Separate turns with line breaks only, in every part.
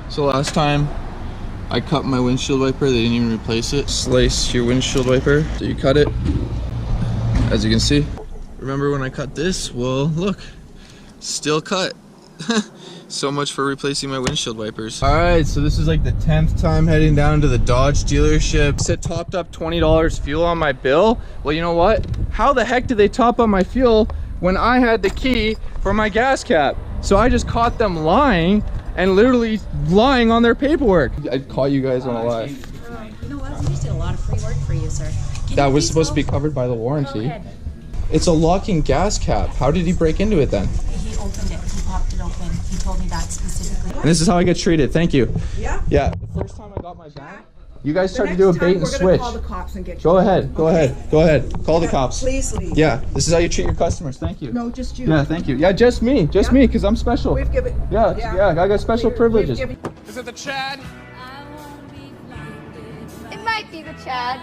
So last time I cut my windshield wiper, they didn't even replace it. Slice your windshield wiper, so you cut it, as you can see. Remember when I cut this? Well, look, still cut. So much for replacing my windshield wipers. All right, so this is like the 10th time heading down to the Dodge dealership. It topped up $20 fuel on my bill. Well, you know what? How the heck did they top up my fuel when I had the key for my gas cap? So I just caught them lying and literally lying on their paperwork. I caught you guys on a lie.
You know what? We just did a lot of free work for you, sir.
That was supposed to be covered by the warranty. It's a locking gas cap. How did he break into it then?
He opened it. He popped it open. He told me that specifically.
And this is how I get treated. Thank you.
Yeah?
Yeah. The first time I got my van, you guys tried to do a bait and switch.
We're gonna call the cops and get you.
Go ahead. Go ahead. Go ahead. Call the cops.
Please leave.
Yeah. This is how you treat your customers. Thank you.
No, just you.
Yeah, thank you. Yeah, just me. Just me, because I'm special.
We've given.
Yeah, I got special privileges.
Is it the Chad?
It might be the Chad.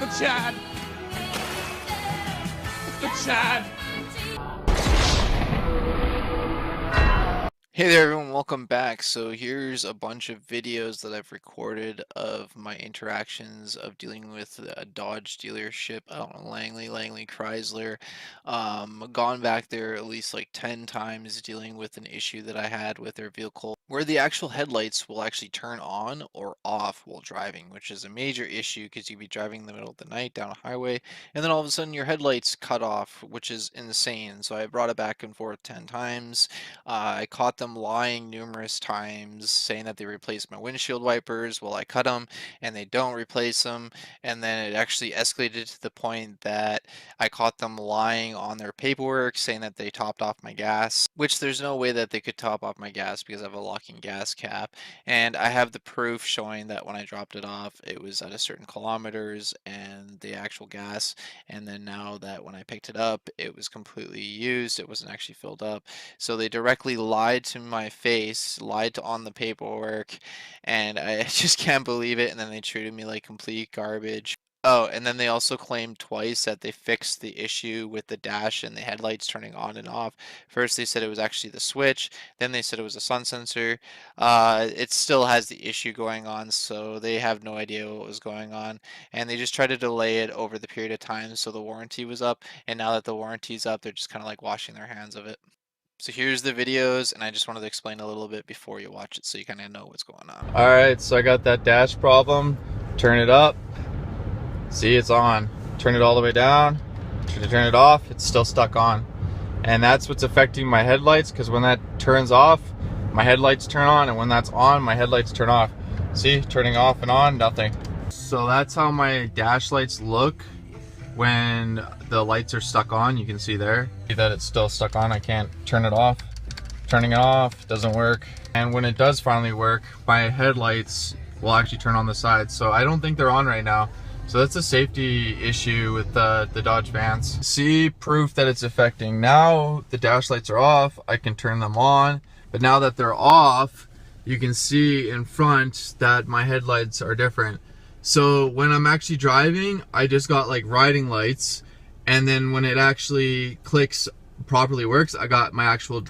It's the Chad. It's the Chad. Hey there everyone, welcome back. So here's a bunch of videos that I've recorded of my interactions of dealing with a Dodge dealership out in Langley Chrysler. Gone back there at least like 10 times dealing with an issue that I had with their vehicle where the actual headlights will actually turn on or off while driving, which is a major issue because you'd be driving in the middle of the night down a highway and then all of a sudden your headlights cut off, which is insane. So I brought it back and forth 10 times. I caught them lying numerous times saying that they replaced my windshield wipers. Well, I cut them and they don't replace them, and then it actually escalated to the point that I caught them lying on their paperwork saying that they topped off my gas, which there's no way that they could top off my gas because I have a locking gas cap, and I have the proof showing that when I dropped it off it was at a certain kilometers and the actual gas, and then now that when I picked it up it was completely used, it wasn't actually filled up. So they directly lied to my face, lied on the paperwork, and I just can't believe it. And then they treated me like complete garbage. Oh, and then they also claimed twice that they fixed the issue with the dash and the headlights turning on and off. First they said it was actually the switch, then they said it was a sun sensor. It still has the issue going on, so they have no idea what was going on, and they just tried to delay it over the period of time so the warranty was up, and now that the warranty's up they're just kind of like washing their hands of it. So here's the videos, and I just wanted to explain a little bit before you watch it so you kind of know what's going on. All right, so I got that dash problem. Turn it up. See, it's on. Turn it all the way down. Turn it off, it's still stuck on. And that's what's affecting my headlights, because when that turns off, my headlights turn on, and when that's on, my headlights turn off. See, turning off and on, nothing. So that's how my dash lights look when the lights are stuck on. You can see there that it's still stuck on. I can't turn it off. Turning it off doesn't work. And when it does finally work, my headlights will actually turn on the side. So I don't think they're on right now. So that's a safety issue with the Dodge vans. See, proof that it's affecting. Now the dash lights are off, I can turn them on. But now that they're off, you can see in front that my headlights are different. So when I'm actually driving, I just got like riding lights, and then when it actually clicks, properly works, I got my actual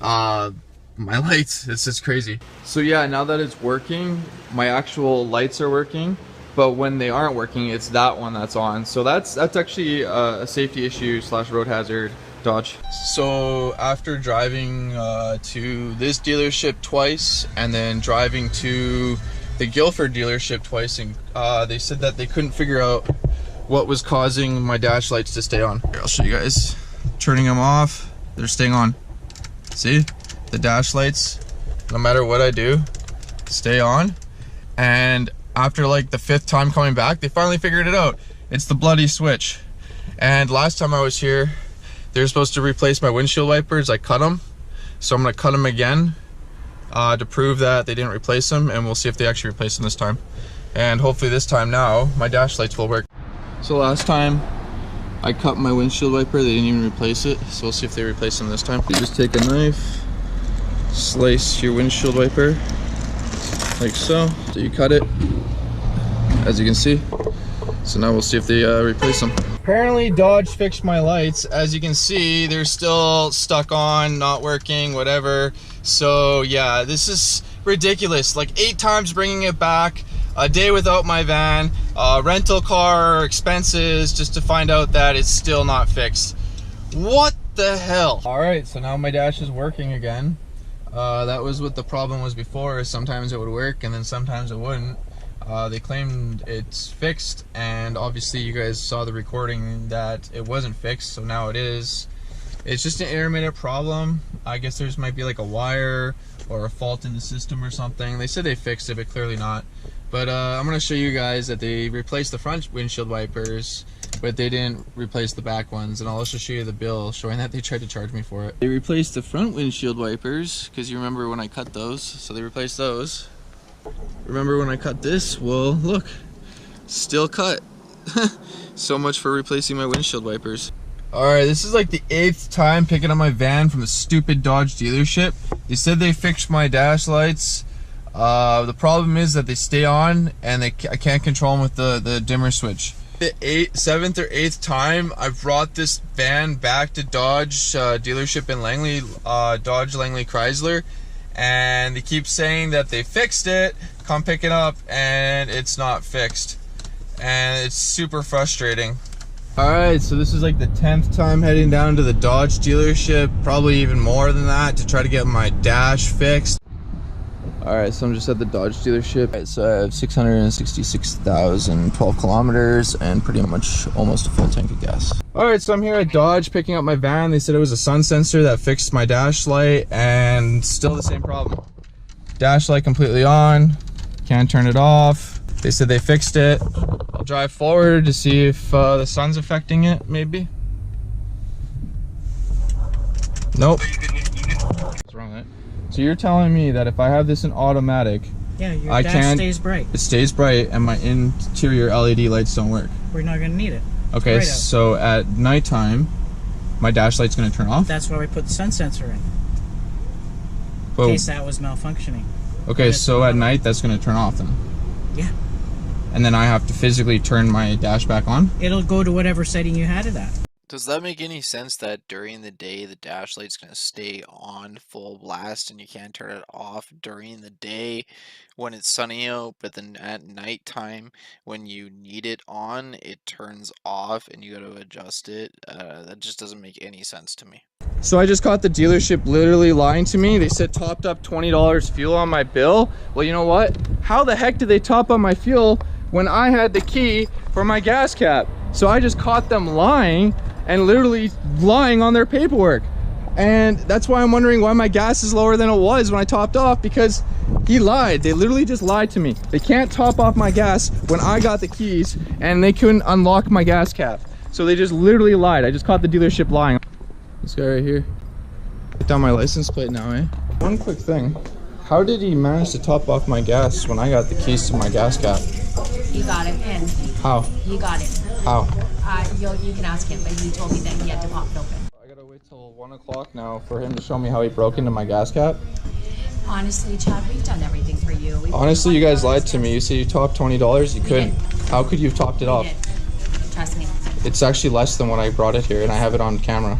my lights. It's just crazy. So yeah, now that it's working, my actual lights are working, but when they aren't working, it's that one that's on. So that's actually a safety issue / road hazard, Dodge. So after driving to this dealership twice and then driving to the Guilford dealership twice, and they said that they couldn't figure out what was causing my dash lights to stay on. Here, I'll show you guys. Turning them off, they're staying on. See, the dash lights, no matter what I do, stay on. And after like the 5th time coming back, they finally figured it out. It's the bloody switch. And last time I was here, they were supposed to replace my windshield wipers. I cut them, so I'm gonna cut them again to prove that they didn't replace them, and we'll see if they actually replace them this time. And hopefully this time now, my dash lights will work. So last time I cut my windshield wiper, they didn't even replace it, so we'll see if they replace them this time. You just take a knife, slice your windshield wiper, like so. So you cut it, as you can see. So now we'll see if they replace them. Apparently Dodge fixed my lights. As you can see, they're still stuck on, not working, whatever.
So yeah, this is ridiculous. Like 8 times bringing it back, a day without my van, rental car expenses, just to find out that it's still not fixed. What the hell? All right, so now my dash is working again. That was what the problem was before. Sometimes it would work and then sometimes it wouldn't. They claimed it's fixed, and obviously you guys saw the recording that it wasn't fixed, so now it is. It's just an intermittent problem. I guess there's might be like a wire or a fault in the system or something. They said they fixed it, but clearly not. But I'm gonna show you guys that they replaced the front windshield wipers, but they didn't replace the back ones, and I'll also show you the bill showing that they tried to charge me for it. They replaced the front windshield wipers, because you remember when I cut those, so they replaced those. Remember when I cut this? Well, look, still cut. So much for replacing my windshield wipers. Alright, this is like the 8th time picking up my van from a stupid Dodge dealership. They said they fixed my dash lights. The problem is that they stay on and I can't control them with the dimmer switch. The 7th or 8th time I've brought this van back to Dodge dealership in Langley, Dodge Langley Chrysler, and they keep saying that they fixed it, come pick it up, and it's not fixed. And it's super frustrating. Alright, so this is like the 10th time heading down to the Dodge dealership, probably even more than that, to try to get my dash fixed. Alright, so I'm just at the Dodge dealership. Right, so I have 666,012 kilometers and pretty much almost a full tank of gas. Alright, so I'm here at Dodge picking up my van. They said it was a sun sensor that fixed my dash light, and still the same problem. Dash light completely on, can't turn it off. They said they fixed it. I'll drive forward to see if the sun's affecting it, maybe. Nope. What's wrong with it? So you're telling me that if I have this in automatic,
yeah, your dash stays bright.
It stays bright and my interior LED lights don't work.
We're not gonna need it.
Okay, so at nighttime, my dash light's gonna turn off?
That's why we put the sun sensor in.
But,
in case that was malfunctioning.
Okay, so at night that's gonna turn off then?
Yeah.
And then I have to physically turn my dash back on?
It'll go to whatever setting you had it at.
Does that make any sense that during the day the dash light's going to stay on full blast and you can't turn it off during the day when it's sunny out, but then at nighttime when you need it on, it turns off and you got to adjust it? That just doesn't make any sense to me. So I just caught the dealership literally lying to me. They said topped up $20 fuel on my bill. Well, you know what? How the heck did they top up my fuel when I had the key for my gas cap? So I just caught them lying and literally lying on their paperwork. And that's why I'm wondering why my gas is lower than it was when I topped off, because he lied. They literally just lied to me. They can't top off my gas when I got the keys and they couldn't unlock my gas cap. So they just literally lied. I just caught the dealership lying. This guy right here. Put down my license plate now, eh? One quick thing. How did he manage to top off my gas when I got the keys to my gas cap?
You got it in.
How?
You got it.
How?
You can ask him, but he told me that he had to pop it open.
I gotta wait till 1 o'clock now for him to show me how he broke into my gas cap.
Honestly, Chad, we've done everything for you.
Honestly, you guys lied to me. You said you topped $20. You couldn't. How could you have topped it off?
Trust me.
It's actually less than when I brought it here, and I have it on camera.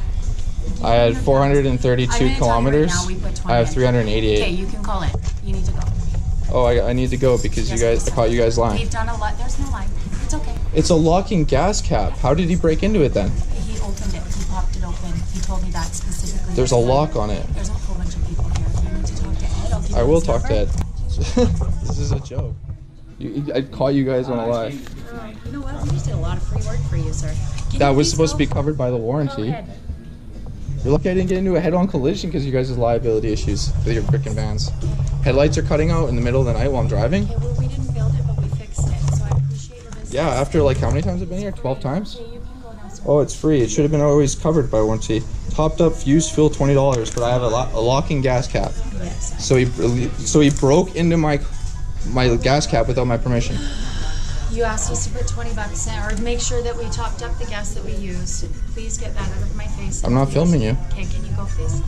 I had 432 kilometers. I have 388.
Okay, you can call it. You need to go.
Oh, I need to go because I caught you guys lying.
We've done a lot. There's no lie. It's okay.
It's a locking gas cap. How did he break into it then?
He opened it. He popped it open. He told me that specifically.
There's a lock on it.
There's a whole bunch of people here. You need to talk to Ed. I'll give
I
you
will
his
talk to
number.
Ed. This is a joke. I caught you guys on a lie.
You know what? We just did a lot of free work for you, sir.
That was supposed to be covered by the warranty. You're lucky I didn't get into a head-on collision because of you guys' liability issues with your frickin' vans. Headlights are cutting out in the middle of the night while I'm driving.
Okay, well, we didn't build it, but we fixed it, so I appreciate your business.
Yeah, after like how many times I've been here? 12 times?
Okay, you can go now, sir.
Oh, it's free. It should have been always covered by warranty. Topped up used fuel $20, but I have a locking gas cap.
Yes.
So he broke into my gas cap without my permission.
You asked us to put 20 bucks in, or make sure that we topped up the gas that we used. Please get that out of my face.
I'm not filming you.
Okay, can you go, please?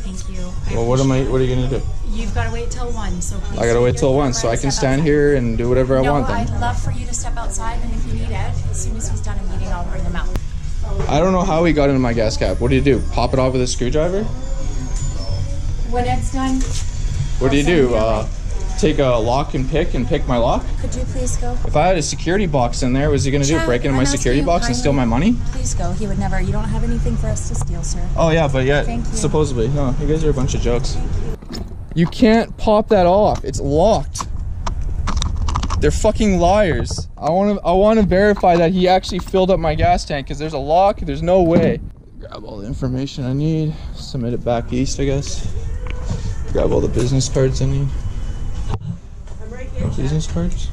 Thank you.
Well, what are you gonna do?
You've got to wait till 1, so please.
I gotta wait till 1, so I can stand here and do whatever I want then.
No, I'd love for you to step outside, and if you need Ed, as soon as he's done a meeting, I'll bring him out.
I don't know how he got into my gas cap. What do you do? Pop it off with a screwdriver?
When it's done,
What do you
I'll send
do?
you a link.
Take a lock and pick my lock?
Could you please go?
If I had a security box in there, was he gonna do?
Chad,
Break into my
I'm
security
asking you
box and steal my
kindly.
money?
Please go. He would never. You don't have anything for us to steal, sir.
Oh yeah, but yeah,
Thank you.
supposedly. No, you guys are a bunch of jokes. You can't pop that off. It's locked. They're fucking liars. I want to verify that he actually filled up my gas tank because there's a lock. There's no way. Grab all the information I need. Submit it back east, I guess. Grab all the business cards I need. Business cards.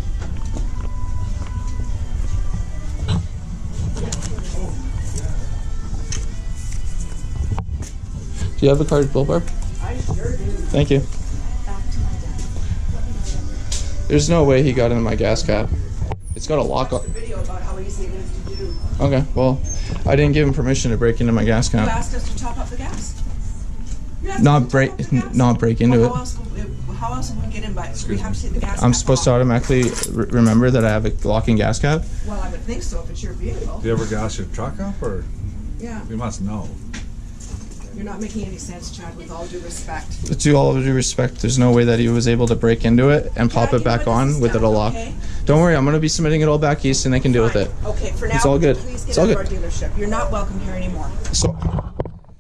Do you have a card, Bill Barb?
I sure do.
Thank you. There's no way he got into my gas cap. It's got a lock on.
Video about how easy it is to do.
Okay, well, I didn't give him permission to break into my gas
You
cap.
asked us to top up the gas. You asked
Not
us to
break,
top up the gas.
not break into
Well,
it.
how else would we get in by? We have to see the gas.
I'm
cap
supposed to
off.
automatically remember that I have a locking gas cap.
Well, I would think so if it's your vehicle.
Do you ever gas your truck up, or
Yeah.
you must know?
You're not making any sense, Chad, with all due respect.
With all due respect, there's no way that he was able to break into it and pop
Chad,
it
you know
back
what, this
on
is
with it a
done,
lock.
okay?
Don't worry, I'm gonna be submitting it all back east and they can deal with
Fine.
it.
Okay, for now,
It's all good.
please
It's
get
all
out of
good.
our dealership. You're not welcome here anymore.
So,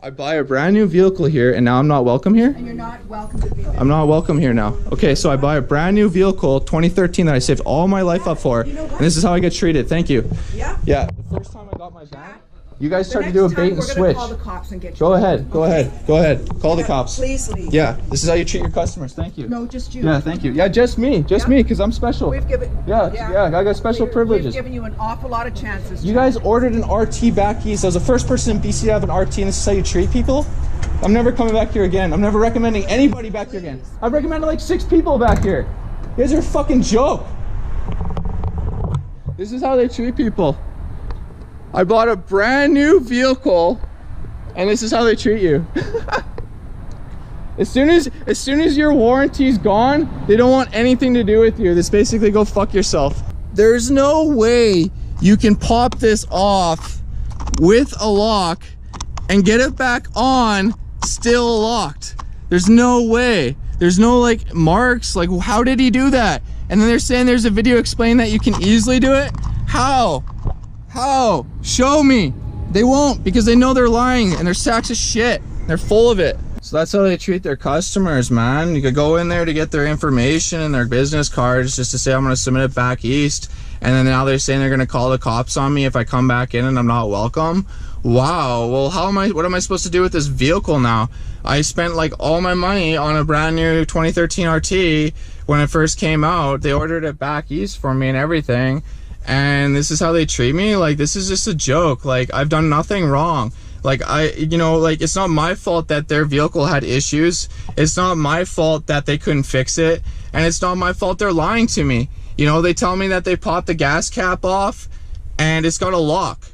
I buy a brand new vehicle here and now I'm not welcome here?
And you're not welcome to be
I'm not welcome here now. Okay, so I buy a brand new vehicle, 2013, that I saved all my life up for,
You know what?
and this is how I get treated. Thank you.
Yeah?
Yeah, the first time I got my van, you guys
The
tried to
next
do a
time
bait and
we're gonna
switch.
call the cops and get you.
Go ahead, go ahead, go ahead. Call the
Yeah,
cops.
Please leave.
Yeah, this is how you treat your customers. Thank you.
No, just you.
Yeah, thank you. Yeah, just me,
Yeah.
because I'm special.
We've given.
Yeah, I got special privileges.
We've given you an awful lot of chances.
You guys ordered an RT back east. I was the first person in BC to have an RT, and this is how you treat people? I'm never coming back here again. I'm never recommending anybody back here again. I've recommended like 6 people back here. You guys are a fucking joke. This is how they treat people. I bought a brand new vehicle, and this is how they treat you. As soon as your warranty's gone, they don't want anything to do with you. This basically go fuck yourself. There's no way you can pop this off with a lock and get it back on still locked. There's no way. There's no like marks. Like, how did he do that? And then they're saying there's a video explaining that you can easily do it. How? How? Show me. They won't, because they know they're lying and they're sacks of shit. They're full of it. So that's how they treat their customers, man. You could go in there to get their information and their business cards just to say I'm gonna submit it back east, and then now they're saying they're gonna call the cops on me if I come back in and I'm not welcome. Wow, well what am I supposed to do with this vehicle now? I spent like all my money on a brand new 2013 RT when it first came out. They ordered it back east for me and everything, and this is how they treat me? Like, this is just a joke. Like, I've done nothing wrong. Like, it's not my fault that their vehicle had issues. It's not my fault that they couldn't fix it. And it's not my fault they're lying to me. You know, they tell me that they popped the gas cap off and it's got a lock.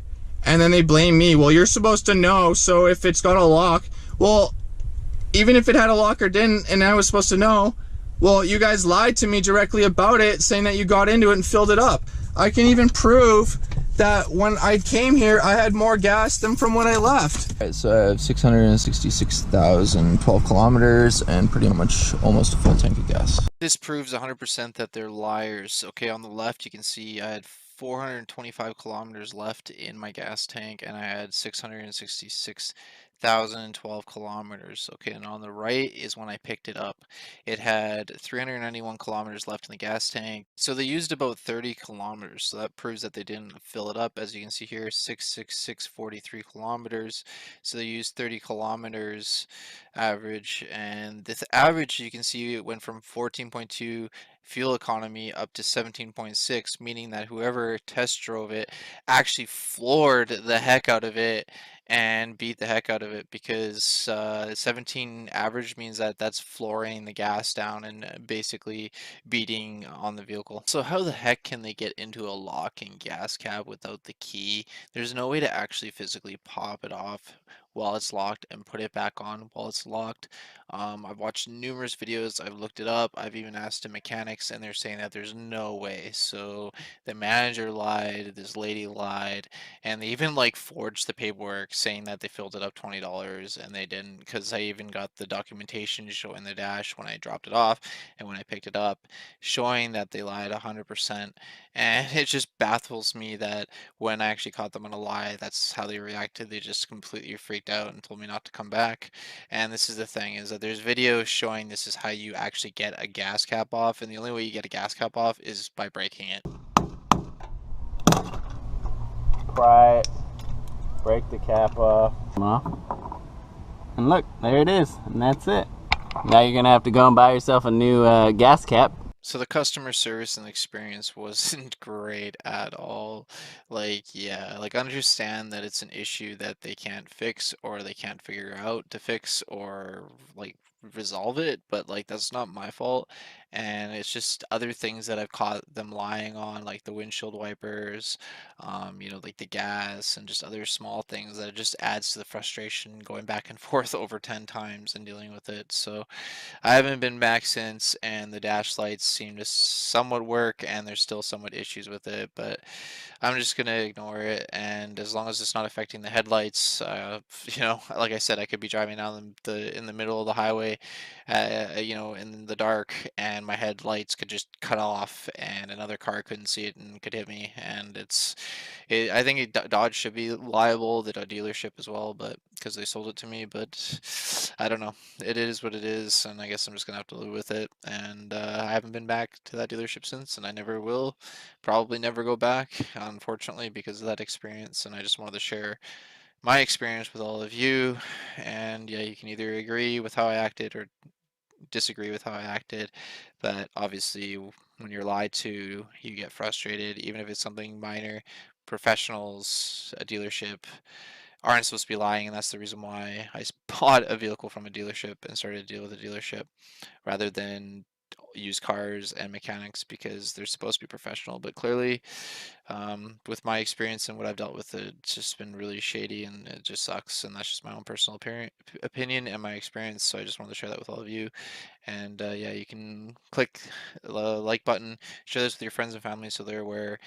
And then they blame me. Well, you're supposed to know, so if it's got a lock, well, even if it had a lock or didn't and I was supposed to know, well, you guys lied to me directly about it, saying that you got into it and filled it up. I can even prove that when I came here, I had more gas than from when I left. All right, so I have 666,012 kilometers and pretty much almost a full tank of gas.
This proves 100% that they're liars. Okay, on the left you can see I had 425 kilometers left in my gas tank and I had 666,012 kilometers. Okay, and on the right is when I picked it up. It had 391 kilometers left in the gas tank. So they used about 30 kilometers. So that proves that they didn't fill it up. As you can see here, 66643 kilometers. So they used 30 kilometers average, and this average, you can see, it went from 14.2 fuel economy up to 17.6, meaning that whoever test drove it actually floored the heck out of it and beat the heck out of it, because 17 average means that that's flooring the gas down and basically beating on the vehicle. So how the heck can they get into a locking gas cap without the key? There's no way to actually physically pop it off while it's locked and put it back on while it's locked. I've watched numerous videos, I've looked it up, I've even asked the mechanics, and they're saying that there's no way. So the manager lied, this lady lied, and they even like forged the paperwork saying that they filled it up $20 and they didn't, because I even got the documentation showing the dash when I dropped it off and when I picked it up, showing that they lied 100%. And it just baffles me that when I actually caught them on a lie, that's how they reacted. They just completely freaked out and told me not to come back. And this is the thing, is that there's videos showing this is how you actually get a gas cap off, and the only way you get a gas cap off is by breaking it.
Pry it, break the cap off, and look, there it is, and that's it. Now you're gonna have to go and buy yourself a new gas cap.
So the customer service and experience wasn't great at all. Like, yeah, like understand that it's an issue that they can't fix or they can't figure out to fix or like resolve it, but like that's not my fault. And it's just other things that I've caught them lying on, like the windshield wipers, like the gas and just other small things that it just adds to the frustration going back and forth over 10 times and dealing with it. So I haven't been back since, and the dash lights seem to somewhat work, and there's still somewhat issues with it, but I'm just gonna ignore it. And as long as it's not affecting the headlights, like I said, I could be driving down in the middle of the highway, in the dark, and my headlights could just cut off, and another car couldn't see it and could hit me. And I think Dodge should be liable, the dealership as well, but because they sold it to me. But I don't know. It is what it is, and I guess I'm just gonna have to live with it. And I haven't been back to that dealership since, and I never will. Probably never go back, unfortunately, because of that experience. And I just wanted to share my experience with all of you. And yeah, you can either agree with how I acted or disagree with how I acted, but obviously when you're lied to, you get frustrated, even if it's something minor. Professionals, a dealership, aren't supposed to be lying, and that's the reason why I bought a vehicle from a dealership and started to deal with a dealership rather than used cars and mechanics, because they're supposed to be professional. But clearly, with my experience and what I've dealt with, it's just been really shady, and it just sucks. And that's just my own personal opinion and my experience. So I just wanted to share that with all of you. And yeah, you can click the like button, share this with your friends and family so they're aware.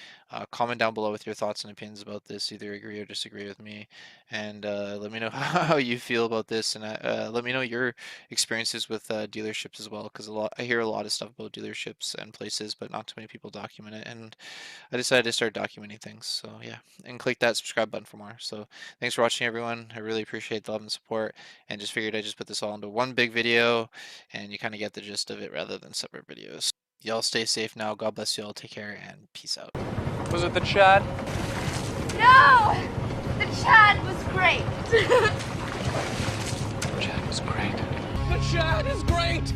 Comment down below with your thoughts and opinions about this, either agree or disagree with me. And let me know how you feel about this, and let me know your experiences with dealerships as well, because I hear a lot of stuff about dealerships and places, but not too many people document it. And I decided to start documenting things. So yeah, and click that subscribe button for more. So thanks for watching, everyone. I really appreciate the love and support, and just figured I'd just put this all into one big video, and you kind of get the gist of it rather than separate videos. Y'all stay safe now. God bless you all. Take care and peace out.
Was it the Chad?
No! The Chad was great.
Chad was great. The Chad is great!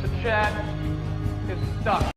The Chad is stuck.